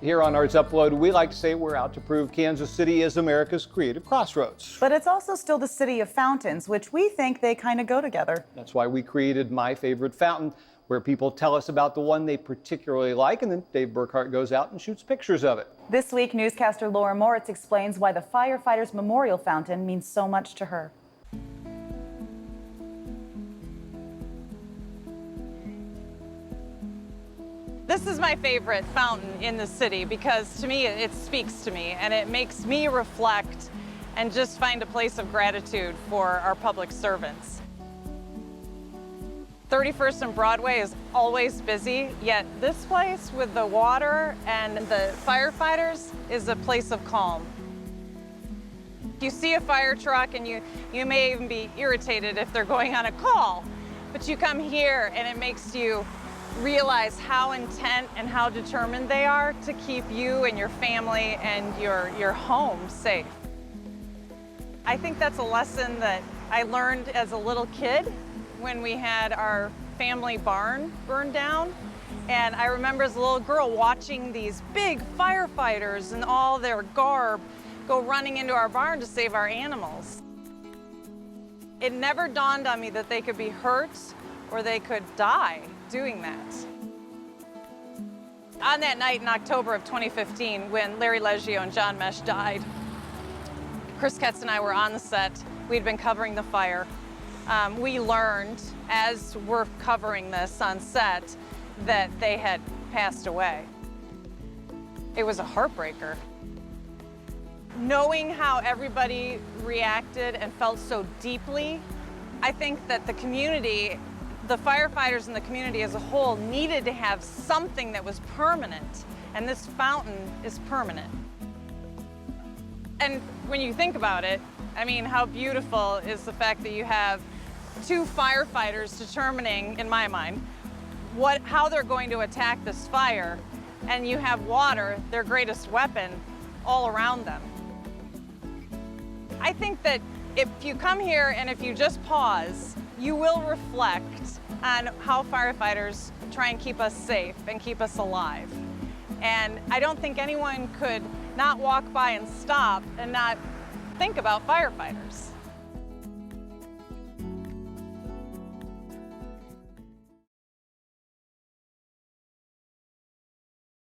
Here on Arts Upload, we like to say we're out to prove Kansas City is America's creative crossroads. But it's also still the city of fountains, which we think they kind of go together. That's why we created My Favorite Fountain, where people tell us about the one they particularly like, and then Dave Burkhart goes out and shoots pictures of it. This week, newscaster Laura Moritz explains why the Firefighters Memorial Fountain means so much to her. This is my favorite fountain in the city because to me it speaks to me and it makes me reflect and just find a place of gratitude for our public servants. 31st and Broadway is always busy, yet this place with the water and the firefighters is a place of calm. You see a fire truck and you may even be irritated if they're going on a call, but you come here and it makes you realize how intent and how determined they are to keep you and your family and your home safe. I think that's a lesson that I learned as a little kid when we had our family barn burned down. And I remember as a little girl watching these big firefighters in all their garb go running into our barn to save our animals. It never dawned on me that they could be hurt or they could die doing that. On that night in October of 2015, when Larry Leggio and John Mesh died, Chris Ketz and I were on the set. We'd been covering the fire. We learned, as we're covering this on set, that they had passed away. It was a heartbreaker. Knowing how everybody reacted and felt so deeply, I think that the community, the firefighters and the community as a whole needed to have something that was permanent, and this fountain is permanent. And when you think about it, I mean, how beautiful is the fact that you have two firefighters determining, in my mind, how they're going to attack this fire, and you have water, their greatest weapon, all around them. I think that if you come here and if you just pause, you will reflect on how firefighters try and keep us safe and keep us alive. And I don't think anyone could not walk by and stop and not think about firefighters.